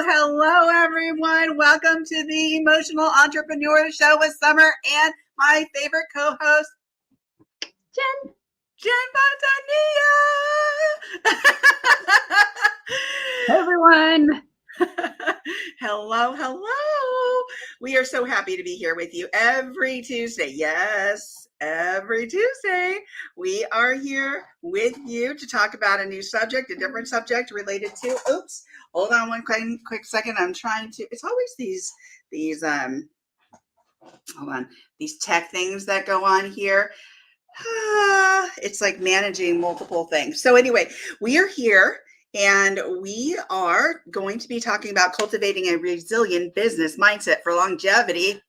Hello, everyone. Welcome to the Emotional Entrepreneur Show with Summer and my favorite co-host, Jen Montania. Hey, everyone. Hello. We are so happy to be here with you every Tuesday. Yes, every Tuesday. We are here with you to talk about a new subject, a different subject related to, hold on one quick second. I'm trying to, it's always these tech things that go on here. It's like managing multiple things. So anyway, we are here and we are going to be talking about cultivating a resilient business mindset for longevity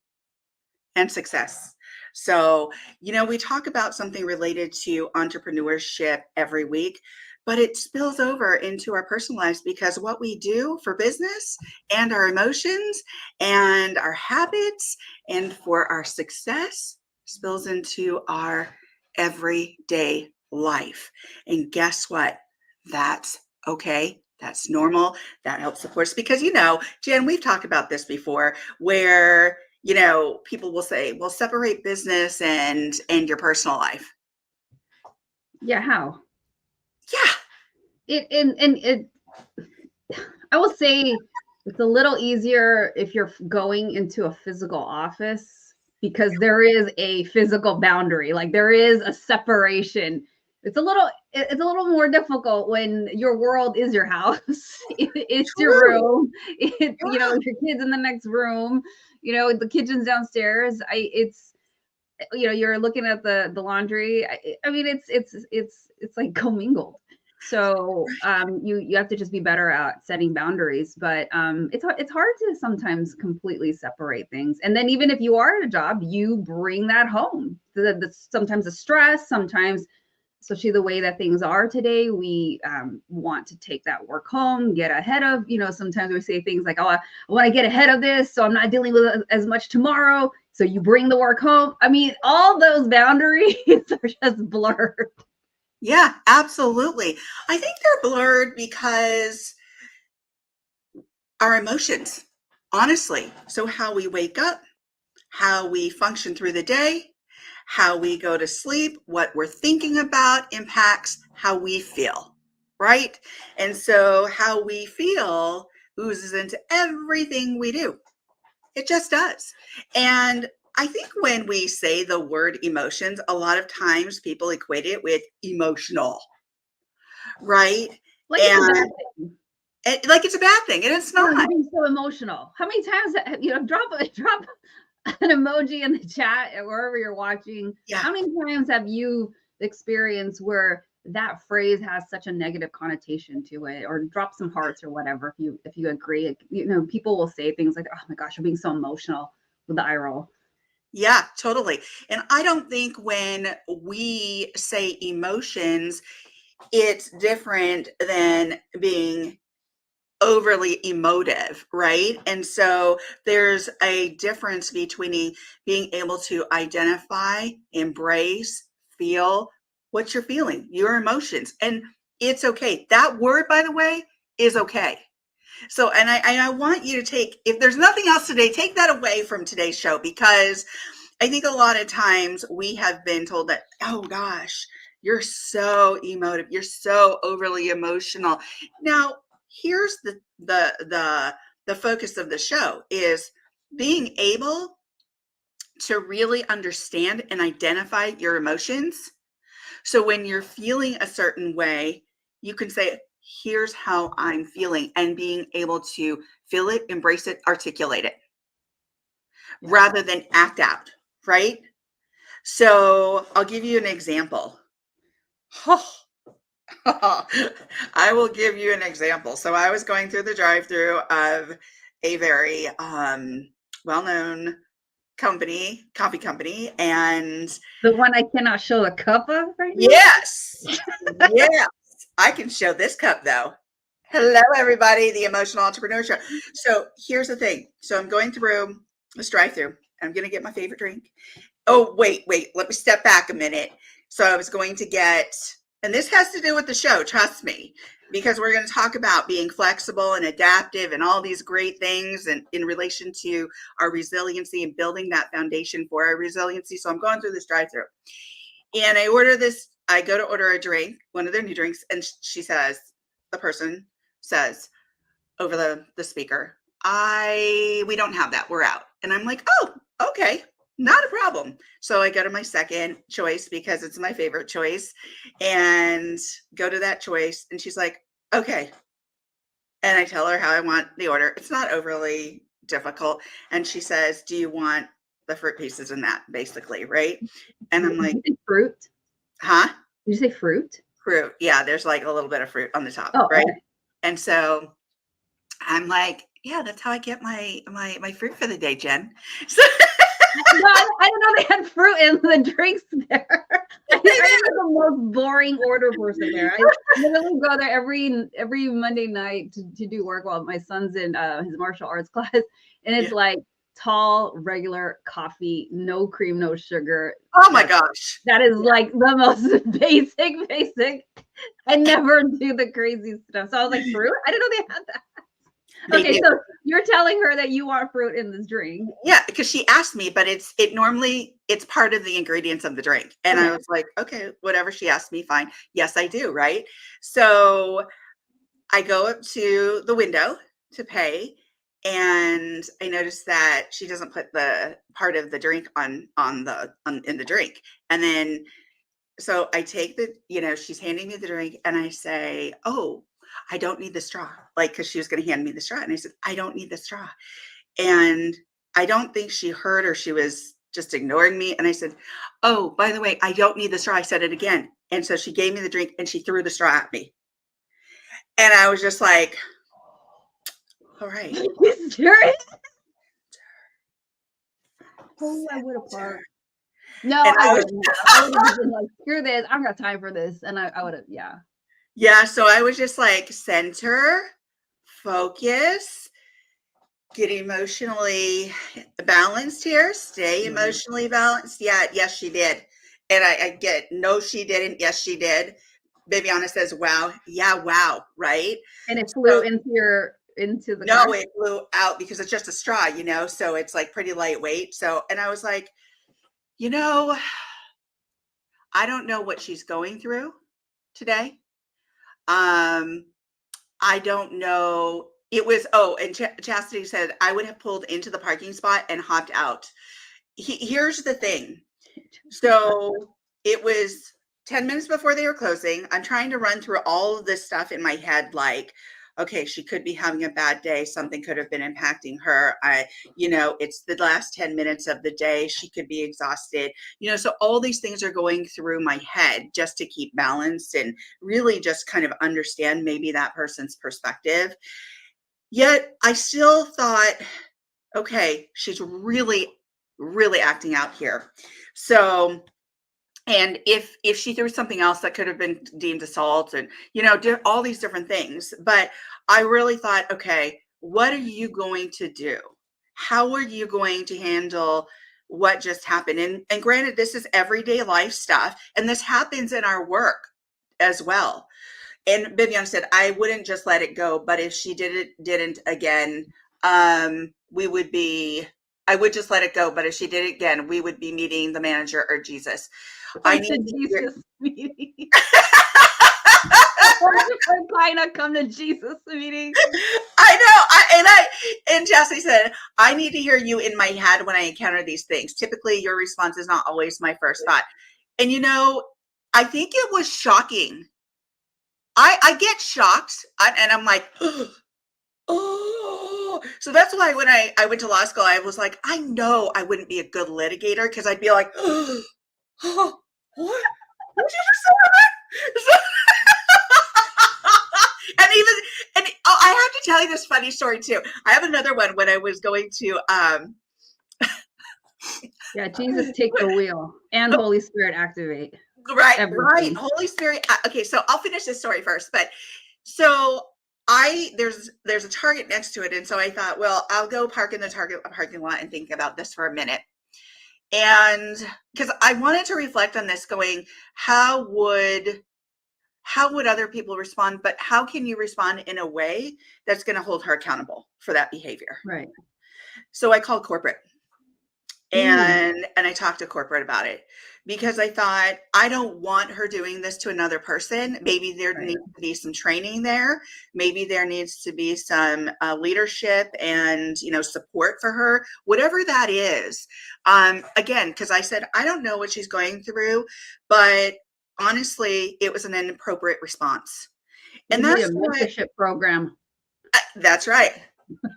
and success. So, we talk about something related to entrepreneurship every week, but it spills over into our personal lives because what we do for business and our emotions and our habits and for our success spills into our everyday life. And guess what? That's okay. That's normal. That helps support us because, Jen, we've talked about this before where, people will say, well, separate business and your personal life. Yeah. How? Yeah. I will say it's a little easier if you're going into a physical office because there is a physical boundary, like there is a separation. It's a little more difficult when your world is your house. It's True. your room. Your kids in the next room, the kitchen's downstairs. You're looking at the laundry. I mean, it's like commingled. So you have to just be better at setting boundaries. But it's hard to sometimes completely separate things. And then even if you are at a job, you bring that home. Sometimes the stress, sometimes, especially the way that things are today, we want to take that work home, get ahead of, sometimes we say things like, oh, I want to get ahead of this, so I'm not dealing with as much tomorrow. So you bring the work home. I mean, all those boundaries are just blurred. Yeah, absolutely. I think they're blurred because our emotions, honestly. So how we wake up, how we function through the day, how we go to sleep, what we're thinking about impacts how we feel, right? And so how we feel oozes into everything we do. It just does. And I think when we say the word emotions, a lot of times people equate it with emotional, right? Like it's a bad thing. Like it's a bad thing, and it's not. You're being so emotional. How many times drop an emoji in the chat or wherever you're watching? Yeah. How many times have you experienced where that phrase has such a negative connotation to it, or drop some hearts or whatever if you agree? People will say things like, oh my gosh, you're being so emotional, with the eye roll. Yeah, totally. And I don't think when we say emotions, it's different than being overly emotive, right? And so there's a difference between being able to identify, embrace, feel what you're feeling, your emotions. And it's okay. That word, by the way, is okay. So, and I want you to take, if there's nothing else today, take that away from today's show, because I think a lot of times we have been told that, oh gosh, you're so emotive. You're so overly emotional. Now, here's the focus of the show is being able to really understand and identify your emotions. So when you're feeling a certain way, you can say, here's how I'm feeling, and being able to feel it, embrace it, articulate it, rather than act out, right? So I'll give you an example. I will give you an example. So I was going through the drive-through of a very well-known coffee company, and The one I cannot show a cup of right now. yes, yes, I can show this cup though. Hello, everybody, the Emotional Entrepreneurship. So here's the thing. So I'm going through this drive-through. I'm going to get my favorite drink. Oh, wait, let me step back a minute. So I was going to get, and this has to do with the show, trust me, because we're going to talk about being flexible and adaptive and all these great things and in relation to our resiliency and building that foundation for our resiliency. So I'm going through this drive-through and I go to order a drink, one of their new drinks, and the person says over the speaker, we don't have that, we're out. And I'm like, oh, okay, not a problem. So I go to my second choice because it's my favorite choice and go to that choice. And she's like, okay. And I tell her how I want the order. It's not overly difficult. And she says, do you want the fruit pieces in that, basically, right? And I'm like, fruit. Huh? Did you say fruit? Fruit. Yeah, there's like a little bit of fruit on the top, Oh, right? okay. And so I'm like, yeah, that's how I get my fruit for the day, Jen. So No, I didn't know they had fruit in the drinks there. I'm the most boring order person there. I literally go there every Monday night to do work while my son's in his martial arts class, and it's like tall, regular coffee, no cream, no sugar. Oh my gosh. That is like the most basic. I never do the crazy stuff. So I was like, fruit? I didn't know they had that. Okay, so you're telling her that you want fruit in this drink. Yeah, because she asked me, but it's part of the ingredients of the drink. And I was like, okay, whatever she asked me, fine. Yes, I do, right? So I go up to the window to pay, and I noticed that she doesn't put the part of the drink in the drink. And then so I take she's handing me the drink, and I say, oh, I don't need the straw. Like, because she was going to hand me the straw. And I said, I don't need the straw. And I don't think she heard, or she was just ignoring me. And I said, oh, by the way, I don't need the straw. I said it again. And so she gave me the drink and she threw the straw at me. And I was just like, all right. Serious? Oh, I would have parked. No, I wouldn't. I would have been like, screw this. I don't got time for this. And I would have, yeah. Yeah. So I was just like, center, focus, get emotionally balanced here, stay emotionally balanced. Yeah. Yes, she did. And I get, no, she didn't. Yes, she did. Bibiana says, wow. Yeah. Wow. Right. And it flew into the car? No, it flew out because it's just a straw, so it's like pretty lightweight. So, and I was like, I don't know what she's going through today. I don't know. It was, and Chastity said, I would have pulled into the parking spot and hopped out. Here's the thing. So it was 10 minutes before they were closing. I'm trying to run through all of this stuff in my head, like, okay, she could be having a bad day. Something could have been impacting her. It's the last 10 minutes of the day. She could be exhausted. So all these things are going through my head just to keep balance and really just kind of understand maybe that person's perspective. Yet I still thought, okay, she's really, really acting out here. So, and if she threw something else that could have been deemed assault and, all these different things. But I really thought, okay, what are you going to do? How are you going to handle what just happened? And granted, this is everyday life stuff, and this happens in our work as well. And Vivian said, I wouldn't just let it go, but if she didn't again, I would just let it go. But if she did it again, we would be meeting the manager or Jesus. I Come need to to hear. Jesus meeting. Why not come to Jesus meeting? I know. And Jesse said, I need to hear you in my head when I encounter these things. Typically, your response is not always my first thought. And I think it was shocking. I get shocked, and I'm like, oh. So that's why when I went to law school, I was like, I know I wouldn't be a good litigator because I'd be like, oh, what? What did you just say? And even I have to tell you this funny story too. I have another one when I was going to Yeah, Jesus, take the wheel, and Holy Spirit, activate. right, Everything. Holy Spirit. Okay, so I'll finish this story first. But so there's a Target next to it, and so I thought, well, I'll go park in the Target parking lot and think about this for a minute. And because I wanted to reflect on this, going, how would other people respond? But how can you respond in a way that's going to hold her accountable for that behavior? Right. So I called corporate. Mm. And I talked to corporate about it because I thought, I don't want her doing this to another person. Maybe there Right. needs to be some training there. Maybe there needs to be some leadership and support for her, whatever that is. Again, because I said, I don't know what she's going through, but honestly, it was an inappropriate response. You And need a that's what mentorship program. that's right.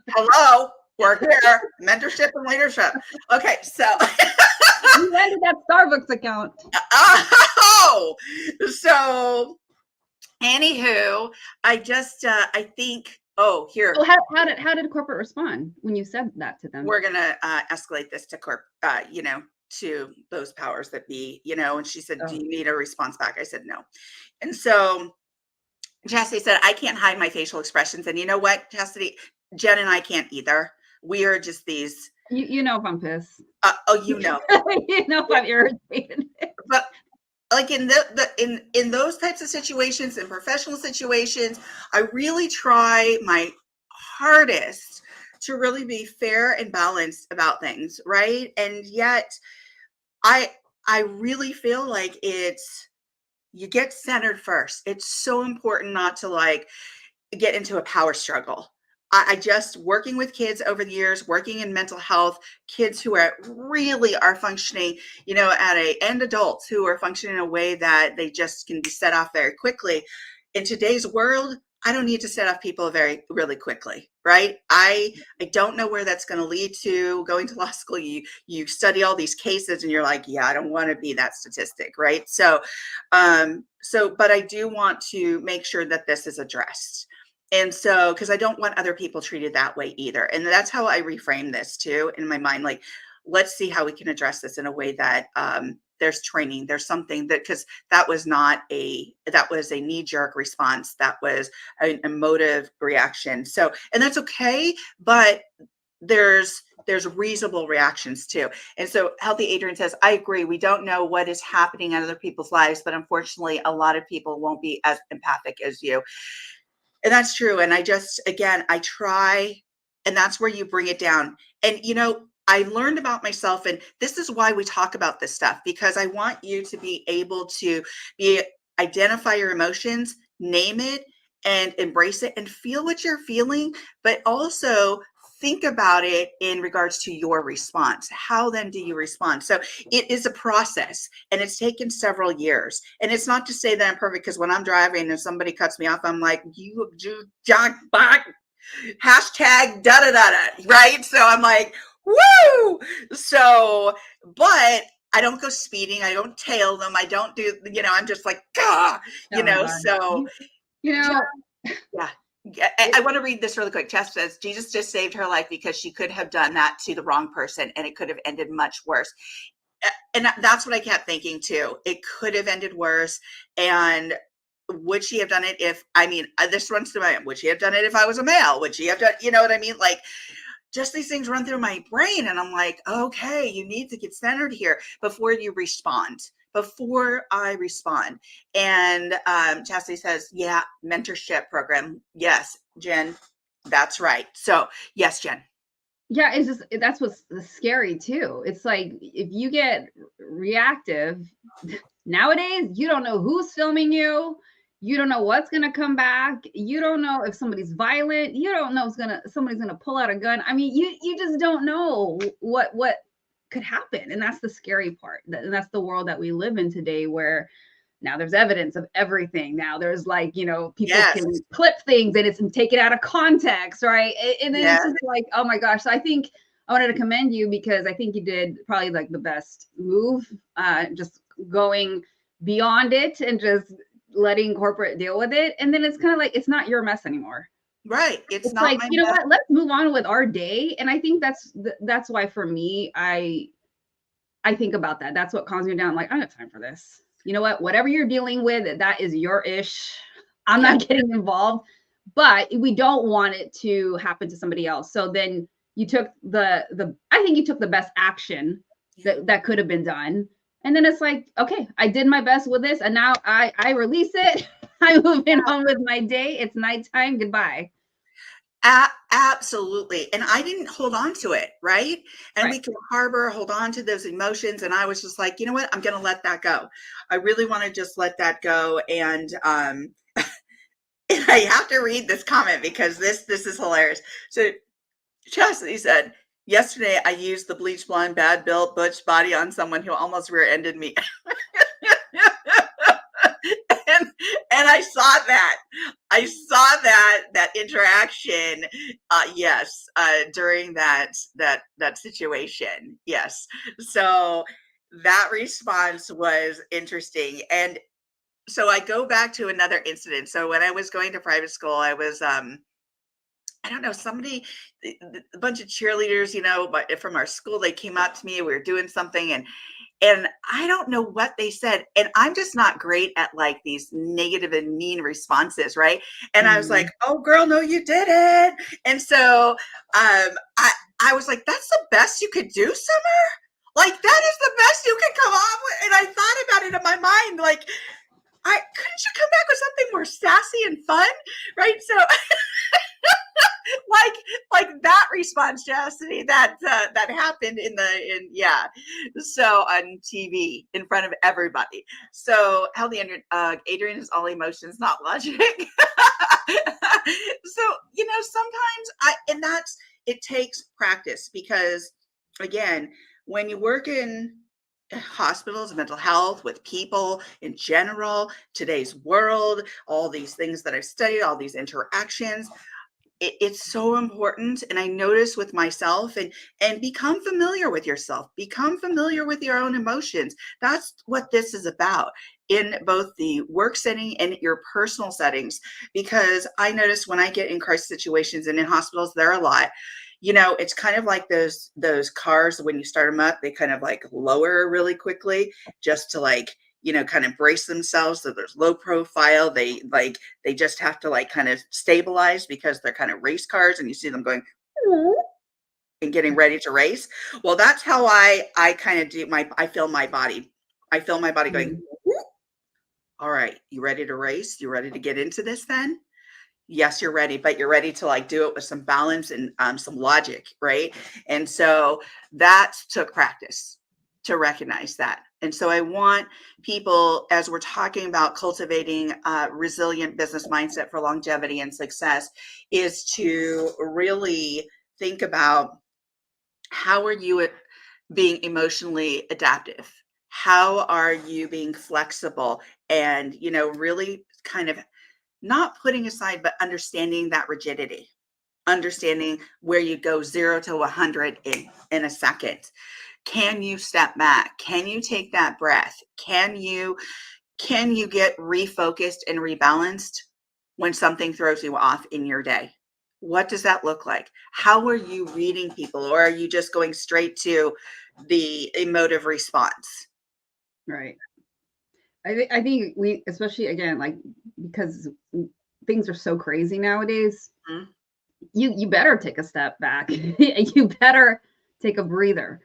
Hello, we're here. Mentorship and leadership. Okay, so You ended that Starbucks account. oh, so anywho, I think, oh, here, So how did corporate respond when you said that to them? we're gonna escalate this to to those powers that be, and she said, do Oh. you need a response back? I said, no. And so Chastity said, I can't hide my facial expressions. And you know what, Chastity, Jen and I can't either. We are just these, You know if I'm pissed. oh, You know if I'm irritated. but like in in those types of situations, in professional situations, I really try my hardest to really be fair and balanced about things, right? And yet I I really feel like you get centered first. It's so important not to get into a power struggle. I just working with kids over the years, working in mental health, kids who are functioning, and adults who are functioning in a way that they just can be set off very quickly. In today's world, I don't need to set off people very really quickly, right? I don't know where that's going to lead to. Going to law school, you study all these cases, and you're like, yeah, I don't want to be that statistic, right? So, but I do want to make sure that this is addressed. And so, because I don't want other people treated that way either. And that's how I reframe this too in my mind. Like, let's see how we can address this in a way that there's training, there's something because that was a knee-jerk response. That was an emotive reaction. So, and that's okay, but there's reasonable reactions too. And so Healthy Adrian says, I agree. We don't know what is happening in other people's lives, but unfortunately, a lot of people won't be as empathic as you. And that's true. And I try, and that's where you bring it down. And, I learned about myself, and this is why we talk about this stuff, because I want you to be able to identify your emotions, name it, and embrace it and feel what you're feeling, but also think about it in regards to your response. How then do you respond? So it is a process, and it's taken several years. And it's not to say that I'm perfect, because when I'm driving and somebody cuts me off, I'm like, you jack back, hashtag da da da da, right? So I'm like, woo! So, but I don't go speeding. I don't tail them. I don't do, I'm just like, ah, Oh my God. so You know, yeah. I want to read this really quick. Tess says, Jesus just saved her life because she could have done that to the wrong person and it could have ended much worse. And that's what I kept thinking too. It could have ended worse. And would she have done it this runs through my mind. Would she have done it if I was a male? Would she have done, you know what I mean? Like, just these things run through my brain. And I'm like, okay, you need to get centered here before you respond. Before I respond. And Chastity says, yeah, mentorship program. Yes, Jen, that's right. So yes, Jen. Yeah, it's just that's what's scary too. It's like if you get reactive nowadays, you don't know who's filming you. You don't know what's gonna come back. You don't know if somebody's violent. You don't know if somebody's gonna pull out a gun. I mean, you just don't know what could happen, and that's the scary part. And that's the world that we live in today, where now there's evidence of everything. Now there's like, people Yes. can clip things and it's taken out of context, right? And then it's Yes. just like, oh my gosh. So I think I wanted to commend you because I think you did probably like the best move, just going beyond it and just letting corporate deal with it. And then it's kind of like, it's not your mess anymore. Right. It's It's not like, my you know mess. what, let's move on with our day. And I think that's why for me, I think about that. That's what calms me down. I'm like, I don't have time for this. You know what? Whatever you're dealing with, that is your ish. I'm Yeah. not getting involved. But we don't want it to happen to somebody else. So then you took the I think you took the best action Yeah. that could have been done. And then it's like, okay, I did my best with this, and now I release it. I move in on with my day. It's nighttime. Goodbye. Absolutely. And I didn't hold on to it, right? And Right. we can hold on to those emotions. And I was just like, you know what? I'm going to let that go. I really want to just let that go. And, and I have to read this comment because this is hilarious. So Chastity said, yesterday I used the bleach blonde, bad built, butch body on someone who almost rear-ended me. and and I saw that. I saw that interaction. Yes, during that situation. Yes. So that response was interesting. And so I go back to another incident. So when I was going to private school, I was I don't know, somebody, a bunch of cheerleaders, but from our school, they came up to me. We were doing something, and I don't know what they said. And I'm just not great at like these negative and mean responses, right? And I was like, Mhm. "Oh, girl, no, you didn't." And so I was like, "That's the best you could do, Summer. Like that is the best you could come up with." And I thought about it in my mind, like, I couldn't you come back with something more sassy and fun, right? So like that response, Chastity, that happened in yeah, so on TV in front of everybody. So healthy Adrian is all emotions, not logic. So sometimes and that's it takes practice because again, when you work in hospitals, mental health, with people in general, today's world, all these things that I've studied, all these interactions, it's so important. And I notice with myself, and become familiar with yourself, become familiar with your own emotions. That's what this is about in both the work setting and your personal settings. Because I notice when I get in crisis situations and in hospitals, there are a lot, it's kind of like those cars when you start them up, they kind of like lower really quickly just to like kind of brace themselves so there's low profile. They just have to like kind of stabilize because they're kind of race cars and you see them going and getting ready to race. Well, that's how I kind of do I feel my body. I feel my body going, Mhm. all right, you ready to race? You ready to get into this then? Yes, you're ready, but you're ready to like do it with some balance and some logic, right? And so that took practice to recognize that. And so I want people, as we're talking about cultivating a resilient business mindset for longevity and success, is to really think about how are you being emotionally adaptive? How are you being flexible and, really kind of not putting aside, but understanding that rigidity, understanding where you go 0 to 100 in a second. Can you step back? Can you take that breath? Can you get refocused and rebalanced when something throws you off in your day? What does that look like? How are you reading people, or are you just going straight to the emotive response? Right. I think we, especially again, like because things are so crazy nowadays, Mhm. you better take a step back. You better take a breather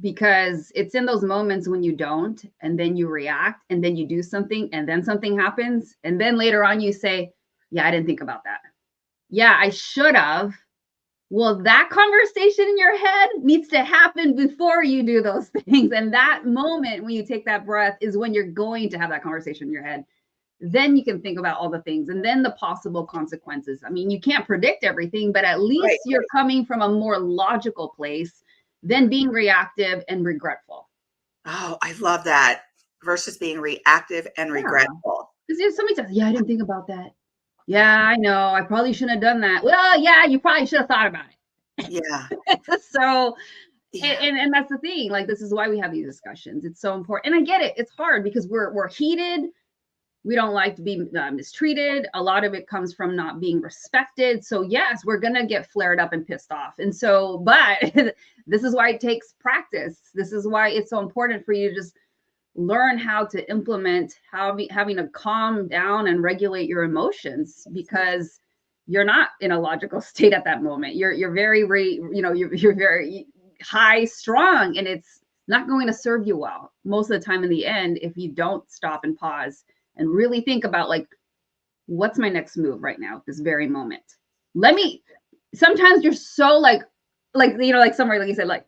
because it's in those moments when you don't, and then you react, and then you do something, and then something happens, and then later on you say, "Yeah, I didn't think about that. Yeah, I should have, Well, that conversation in your head needs to happen before you do those things. And that moment when you take that breath is when you're going to have that conversation in your head. Then you can think about all the things and then the possible consequences. I mean, you can't predict everything, but at Right. least you're coming from a more logical place than being reactive and regretful. Oh, I love that. Versus being reactive and Yeah. regretful. Because somebody says, yeah, I didn't think about that. Yeah. Yeah, I know. I probably shouldn't have done that. Well, yeah, you probably should have thought about Yeah. it. So, Yeah. and that's the thing. Like, this is why we have these discussions. It's so important. And I get it. It's hard because we're heated. We don't like to be mistreated. A lot of it comes from not being respected. So yes, we're gonna get flared up and pissed off. And so, but this is why it takes practice. This is why it's so important for you to just learn how to implement having to calm down and regulate your emotions, because you're not in a logical state at that moment. You're very you're very high strung, and it's not going to serve you well most of the time in the end if you don't stop and pause and really think about, like, what's my next move right now at this very moment. Let me Sometimes you're so like somewhere, like you said, like,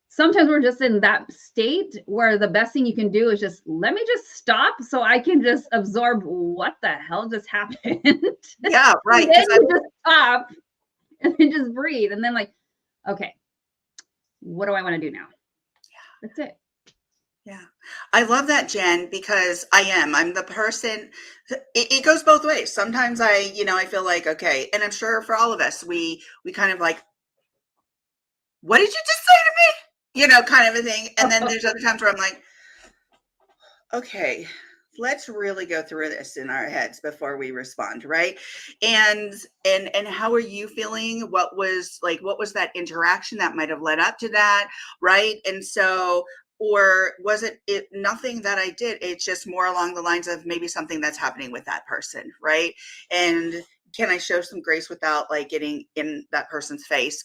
sometimes we're just in that state where the best thing you can do is just let me just stop so I can just absorb what the hell just happened. And Yeah. Right. then Because you just stop and then just breathe. And then, like, okay, what do I want to do now? That's it. yeah. I love that, Jen, because I'm the person, it goes both ways. Sometimes I feel like, okay, and I'm sure for all of us, we kind of like, what did you just say to me? Kind of a thing. And then there's other times where I'm like, okay, let's really go through this in our heads before we respond, right? And how are you feeling? What was that interaction that might have led up to that, right? And so, or was it nothing that I did? It's just more along the lines of maybe something that's happening with that person, right? And can I show some grace without like getting in that person's face?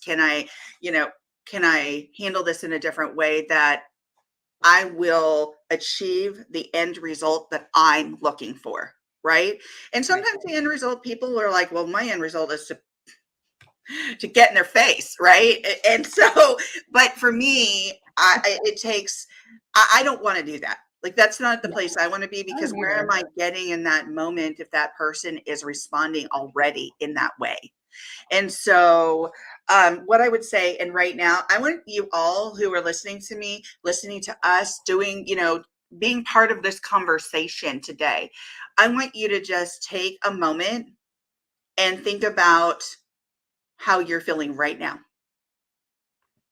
You know, can I handle this in a different way that I will achieve the end result that I'm looking for, right? And Right. sometimes the end result, people are like, well, my end result is to get in their face, right? And so, but for me, it takes, I don't want to do that. Like, that's not the Yeah, place I want to be, I because don't where am either. I getting in that moment if that person is responding already in that way? And so, what I would say, and right now, I want you all who are listening to me, listening to us, being part of this conversation today, I want you to just take a moment and think about how you're feeling right now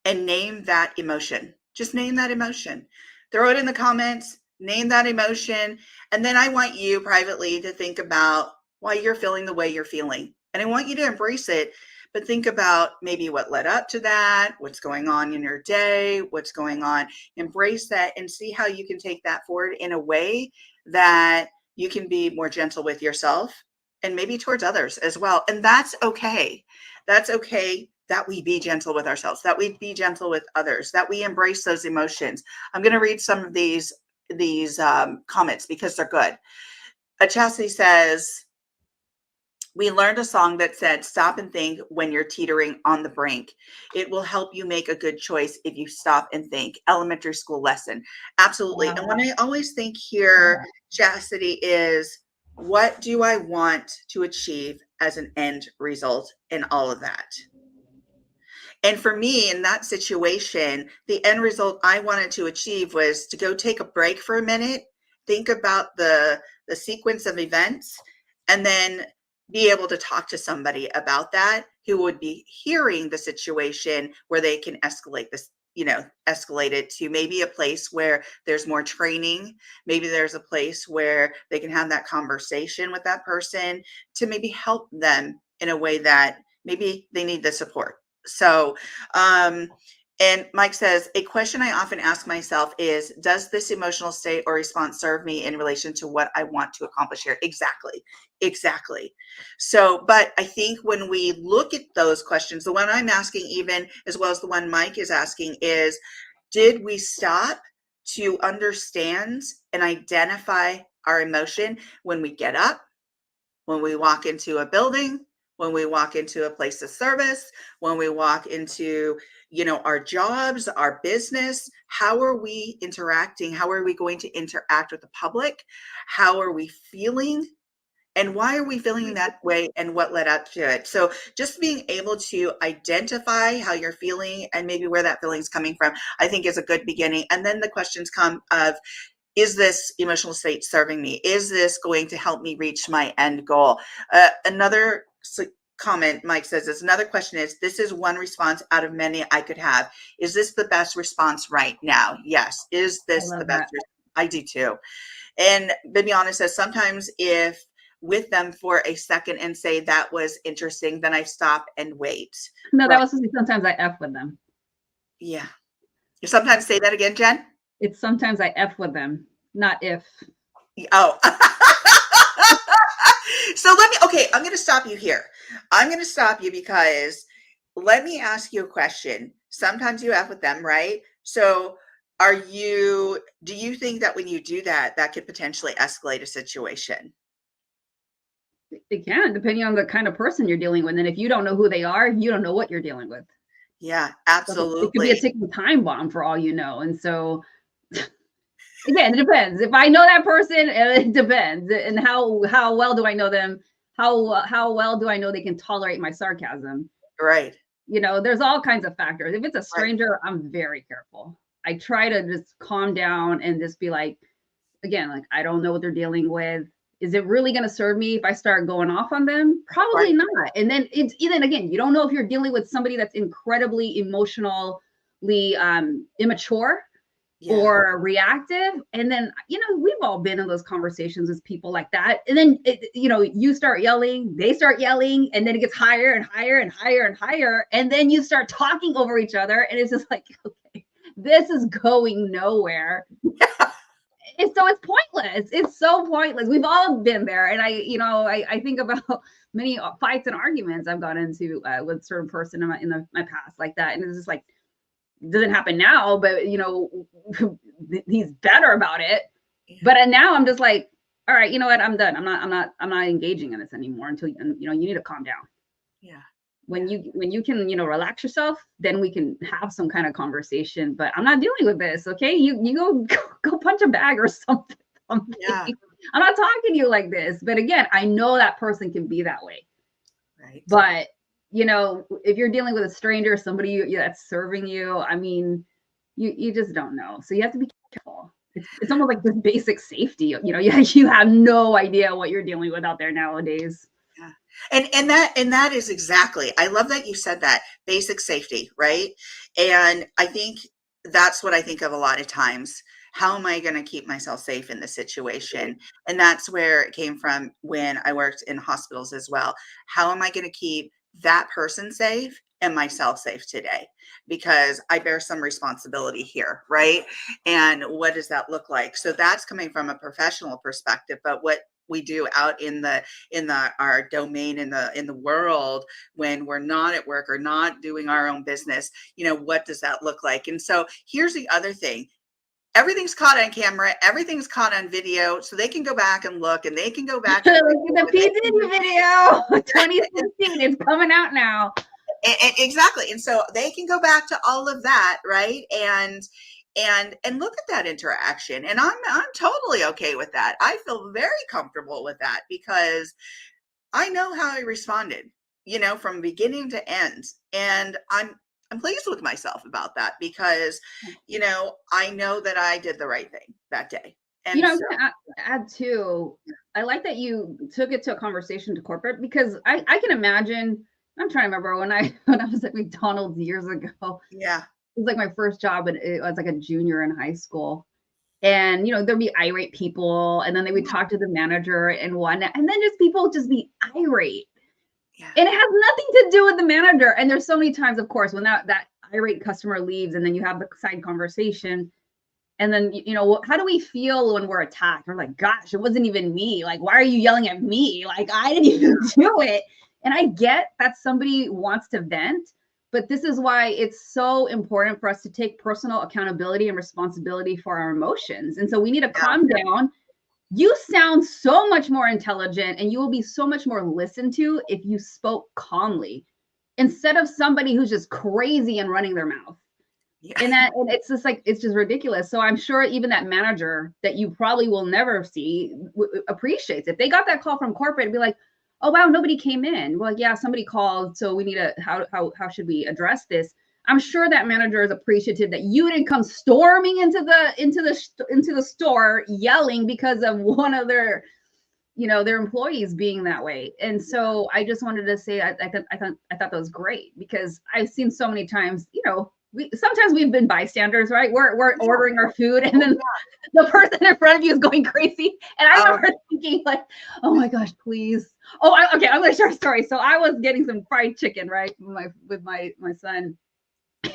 and name that emotion. Just name that emotion. Throw it in the comments, name that emotion. And then I want you privately to think about why you're feeling the way you're feeling. And I want you to embrace it, but think about maybe what led up to that, what's going on in your day, what's going on. Embrace that and see how you can take that forward in a way that you can be more gentle with yourself and maybe towards others as well. And that's okay. That's okay that we be gentle with ourselves, that we be gentle with others, that we embrace those emotions. I'm going to read some of these comments because they're good. Chastity says, we learned a song that said, stop and think when you're teetering on the brink. It will help you make a good choice if you stop and think. Elementary school lesson. Absolutely. And what Wow. I always think here, Chastity, is what do I want to achieve as an end result in all of that? And for me, in that situation, the end result I wanted to achieve was to go take a break for a minute, think about the sequence of events, and then be able to talk to somebody about that who would be hearing the situation where they can escalate it to maybe a place where there's more training. Maybe there's a place where they can have that conversation with that person to maybe help them in a way that maybe they need the support. So, and Mike says, a question I often ask myself is, does this emotional state or response serve me in relation to what I want to accomplish here? Exactly. Exactly. So, but I think when we look at those questions, the one I'm asking, even as well as the one Mike is asking, is, did we stop to understand and identify our emotion when we get up, when we walk into a building, when we walk into a place of service, when we walk into, our jobs, our business. How are we interacting? How are we going to interact with the public? How are we feeling? And why are we feeling that way and what led up to it? So just being able to identify how you're feeling and maybe where that feeling is coming from, I think is a good beginning. And then the questions come of, is this emotional state serving me? Is this going to help me reach my end goal? Another comment Mike says is, another question is, this is one response out of many I could have. Is this the best response right now? Yes. Is I this the love best? that. I do too. And Bibiana says, sometimes if with them for a second and say that was interesting, then I stop and wait. No, that Right. was sometimes I F with them. Yeah. You sometimes say that again, Jen? It's sometimes I F with them, not if. Oh. So I'm going to stop you here. I'm going to stop you because let me ask you a question. Sometimes you F with them, right? So do you think that when you do that, that could potentially escalate a situation? It can, depending on the kind of person you're dealing with. And if you don't know who they are, you don't know what you're dealing with. Yeah, So it could be a absolutely. ticking time bomb for all you know. And so again, it depends. If I know that person, it depends. And how well do I know them? How well do I know they can tolerate my sarcasm? Right. There's all kinds of factors. If it's a Right. stranger, I'm very careful. I try to just calm down and just be like, again, like, I don't know what they're dealing with. Is it really going to serve me if I start going off on them? Right. Probably not. And then again, you don't know if you're dealing with somebody that's incredibly emotionally immature Yeah. or reactive. And then, we've all been in those conversations with people like that. And then, you start yelling, they start yelling, and then it gets higher and higher and higher and higher. And then you start talking over each other. And it's just like, okay, this is going nowhere. So it's pointless. It's so pointless. We've all been there. And I think about many fights and arguments I've got into with a certain person in my past like that. And it's just like, doesn't happen now, but he's better about it. Yeah. But now I'm just like, all right, you know what? I'm done. I'm not engaging in this anymore until you need to calm down. Yeah. When you can, relax yourself, then we can have some kind of conversation. But I'm not dealing with this. Okay. You go punch a bag or something. Yeah. I'm not talking to you like this. But again, I know that person can be that way. Right. But if you're dealing with a stranger, somebody that's serving you, I mean, you just don't know. So you have to be careful. It's almost like this basic safety. You have no idea what you're dealing with out there nowadays. Yeah. And that is exactly. I love that you said that, basic safety, right? And I think that's what I think of a lot of times. How am I going to keep myself safe in this situation? And that's where it came from when I worked in hospitals as well. How am I going to keep that person safe and myself safe today? Because I bear some responsibility here, right? And what does that look like? So that's coming from a professional perspective, but what we do out in our domain in the world when we're not at work or not doing our own business, what does that look like? And so here's the other thing. Everything's caught on camera, everything's caught on video, so they can go back and look, and they can go back and The P. Diddy video 2016 is coming out now. and exactly. And so they can go back to all of that, right? And look at that interaction. And I'm totally okay with that. I feel very comfortable with that because I know how I responded, from beginning to end. And I'm pleased with myself about that because, I know that I did the right thing that day. And I'm so, gonna add too. I like that you took it to a conversation to corporate because I can imagine. I'm trying to remember when I was at McDonald's years ago. yeah, It was like my first job, and it was like a junior in high school. And there'd be irate people, and then they would yeah, talk to the manager and whatnot, and then just people just be irate, yeah, and it has nothing to do with the manager. And there's so many times, of course, when that irate customer leaves, and then you have the side conversation. And then, how do we feel when we're attacked? We're like, gosh, it wasn't even me. Like, why are you yelling at me? Like, I didn't even do it. And I get that somebody wants to vent, but this is why it's so important for us to take personal accountability and responsibility for our emotions. And so we need to yeah, calm down you sound so much more intelligent and you will be so much more listened to if you spoke calmly instead of somebody who's just crazy and running their mouth. Yeah. And it's just like, it's just ridiculous. So I'm sure even that manager that you probably will never see appreciates if they got that call from corporate and be like, oh wow, nobody came in. Well, yeah, somebody called, so we need to, how should we address this? I'm sure that manager is appreciative that you didn't come storming into the store yelling because of one of their, their employees being that way. And so I just wanted to say, I thought that was great, because I've seen so many times, sometimes we've been bystanders, right? We're ordering our food and then the person in front of you is going crazy. And I remember thinking like, oh my gosh, please. Okay, I'm gonna share a story. So I was getting some fried chicken, right? With my son.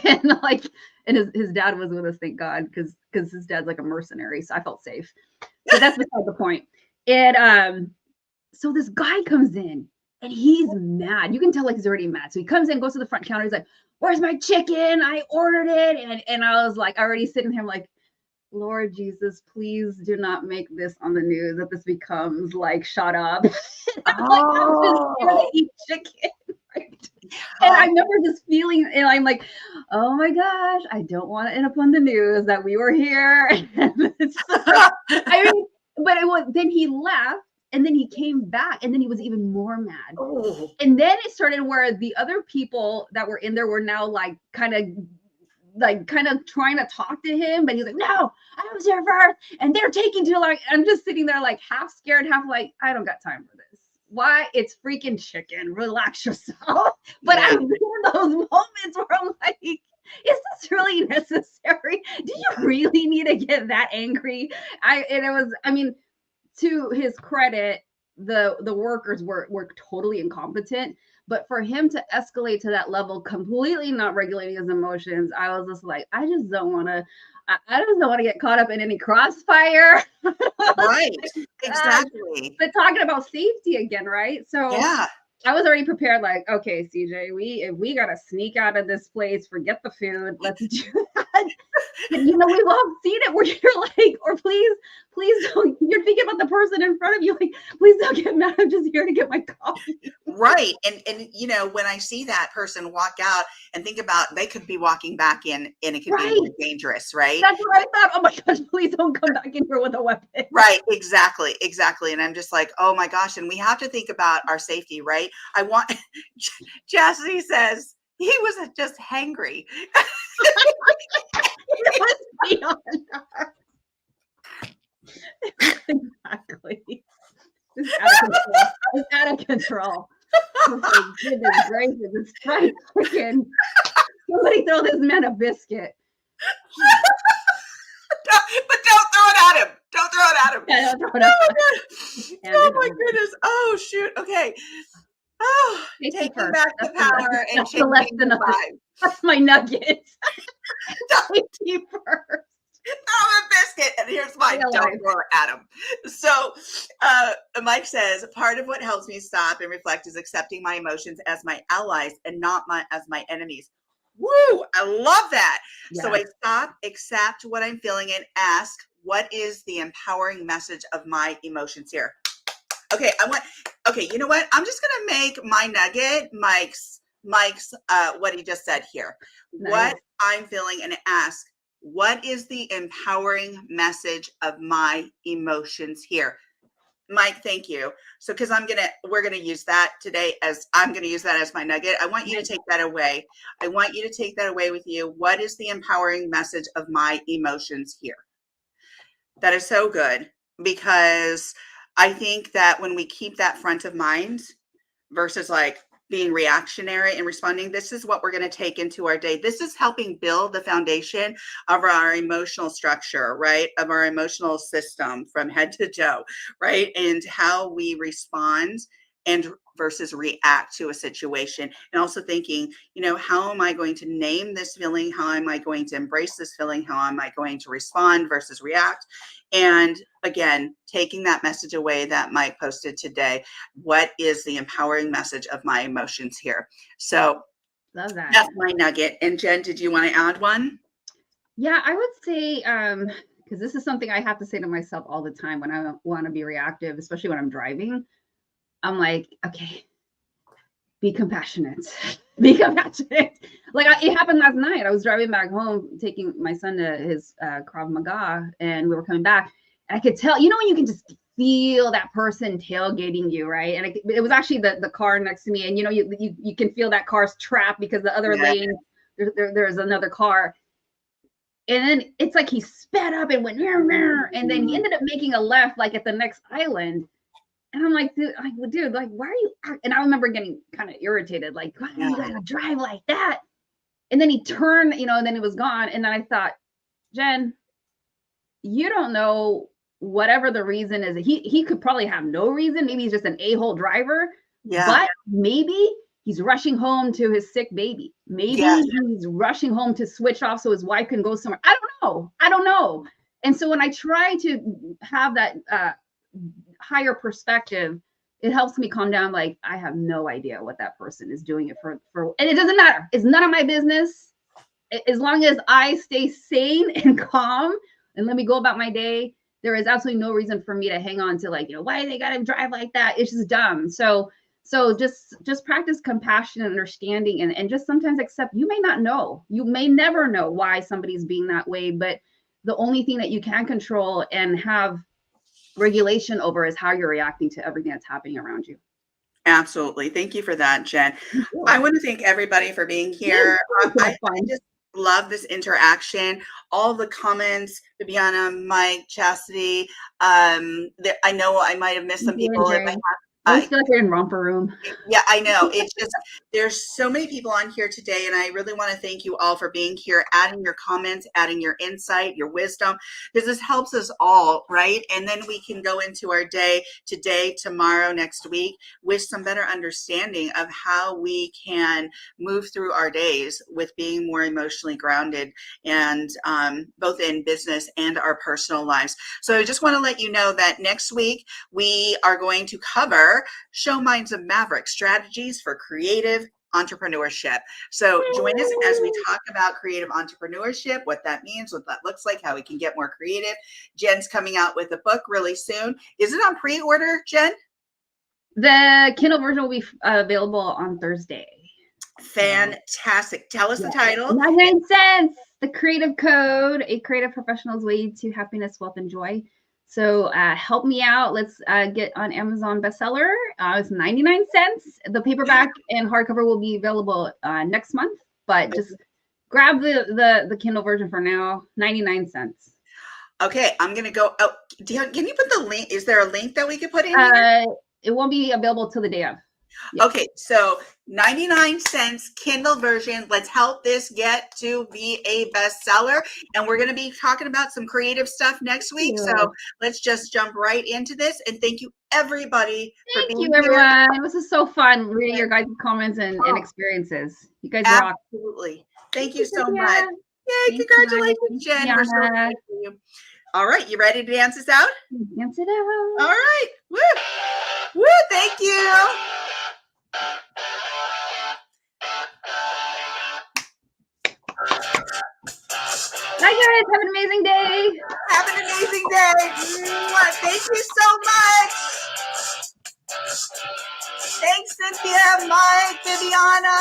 And like, and his dad was with us, thank God, because his dad's like a mercenary, so I felt safe. But that's beside the point. And so this guy comes in and he's mad. You can tell like he's already mad. So he comes in, goes to the front counter, he's like, where's my chicken? I ordered it. And I was like already sitting here like, Lord Jesus, please do not make this on the news that this becomes like shut up. I'm like, I'm just here to eat chicken. Right? And I remember just feeling, and I'm like, oh my gosh, I don't want to end up on the news that we were here. It's like, I mean, but then he left, and then he came back, and then he was even more mad. Oh. And then it started where the other people that were in there were now like kind of trying to talk to him, but he's like, no, I was here first, and they're taking too long. I'm just sitting there like half scared, half like, I don't got time for this. Why? It's freaking chicken. Relax yourself. But yeah. I've been in those moments where I'm like, is this really necessary? Do you really need to get that angry? To his credit, the workers were totally incompetent. But for him to escalate to that level, completely not regulating his emotions, I was just like, I just don't want to get caught up in any crossfire. Right. Exactly. But talking about safety again, right? So yeah. I was already prepared, like, okay, CJ, if we gotta sneak out of this place, forget the food, let's do that. And we've all seen it where you're like, or please don't, you're thinking about the person in front of you, like, please don't get mad, I'm just here to get my coffee. Right. And when I see that person walk out and think about, they could be walking back in and it could be more dangerous, right? That's what I thought. Oh my gosh, please don't come back in here with a weapon. Right. Exactly. And I'm just like, oh my gosh. And we have to think about our safety, right? Chastity says he was just hangry. Exactly. It's out of control. Oh my goodness gracious, it's fried chicken. Somebody throw this man a biscuit. But don't throw it at him. Don't throw it at him. Yeah, don't throw it at him. Oh my goodness. Oh shoot. Okay. Oh, taking back the power and changing the vibe. That's my nugget. Safety first. Throw a biscuit, and here's mine. Don't throw it at him. So Mike says, part of what helps me stop and reflect is accepting my emotions as my allies and not as my enemies. Woo! I love that. Yeah. So I stop, accept what I'm feeling, and ask, what is the empowering message of my emotions here? Okay, you know what? I'm just gonna make my nugget Mike's what he just said here. Nice. What I'm feeling, and ask, what is the empowering message of my emotions here? Mike, thank you. So, because we're gonna use that today I'm gonna use that as my nugget. I want you to take that away. I want you to take that away with you. What is the empowering message of my emotions here? That is so good, because I think that when we keep that front of mind versus like being reactionary and responding, this is what we're going to take into our day. This is helping build the foundation of our emotional structure, right? Of our emotional system from head to toe, right? And how we respond and versus react to a situation. And also thinking, how am I going to name this feeling? How am I going to embrace this feeling? How am I going to respond versus react? And again, taking that message away that Mike posted today. What is the empowering message of my emotions here? So love that. That's my nugget. And Jen, did you want to add one? Yeah, I would say, because this is something I have to say to myself all the time when I want to be reactive, especially when I'm driving. I'm like, okay, be compassionate. Be compassionate. Like it happened last night. I was driving back home, taking my son to his Krav Maga, and we were coming back. And I could tell, you know, when you can just feel that person tailgating you, right? And it was actually the car next to me, and you know, you can feel that car's trapped because the other lane there's another car. And then it's like he sped up and went, and then he ended up making a left, like at the next island. And I'm like, dude, like, why are you? And I remember getting kind of irritated, like, why do you gotta drive like that? And then he turned, you know, and then it was gone. And then I thought, Jen, you don't know whatever the reason is. He could probably have no reason. Maybe he's just an a-hole driver. Yeah. But maybe he's rushing home to his sick baby. Maybe he's rushing home to switch off so his wife can go somewhere. I don't know. And so when I try to have that higher perspective, it helps me calm down. Like, I have no idea what that person is doing it for, and it doesn't matter. It's none of my business. As long as I stay sane and calm and let me go about my day, there is absolutely no reason for me to hang on to, like, you know, why they gotta drive like that. It's just dumb. So just practice compassion and understanding, and just sometimes accept you may not know. You may never know why somebody's being that way, but the only thing that you can control and have regulation over is how you're reacting to everything that's happening around you. Absolutely. Thank you for that, Jen. I want to thank everybody for being here. I just love this interaction. All the comments, Bibiana, Mike, Chastity. I know I might have missed some people. I feel like we're in romper room. Yeah, I know. It's just, there's so many people on here today, and I really want to thank you all for being here, adding your comments, adding your insight, your wisdom, because this helps us all, right? And then we can go into our day today, tomorrow, next week with some better understanding of how we can move through our days with being more emotionally grounded, and both in business and our personal lives. So I just want to let you know that next week we are going to cover Show Minds of Maverick strategies for creative entrepreneurship. So join us as we talk about creative entrepreneurship, what that means, what that looks like, how we can get more creative. Jen's coming out with a book really soon. Is it on pre-order, Jen? The Kindle version will be available on Thursday. Fantastic. Tell us the title. 99 cents. The Creative Code, a creative professional's way to happiness, wealth, and joy. So help me out. Let's get on Amazon bestseller. It's 99 cents. The paperback and hardcover will be available next month, but just grab the Kindle version for now. 99 cents. Okay, I'm gonna go. Oh, can you put the link? Is there a link that we could put in here? It won't be available till the day of. Yep. Okay, so 99 cents Kindle version. Let's help this get to be a bestseller. And we're going to be talking about some creative stuff next week. So let's just jump right into this. And thank you, everybody, for being here. Thank you, everyone. This is so fun reading your guys' comments and experiences. You guys rock. Absolutely. Thank you so much. Yay, congratulations, Jen. We're so excited for you. All right, you ready to dance us out? Dance it out. All right. Woo. Woo, thank you. Bye, guys. Have an amazing day. Have an amazing day. Thank you so much. Thanks, Cynthia, Mike, Bibiana,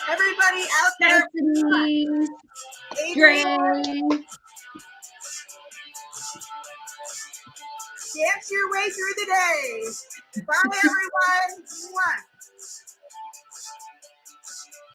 everybody out there. Adrian. Dance your way through the day. Bye, everyone.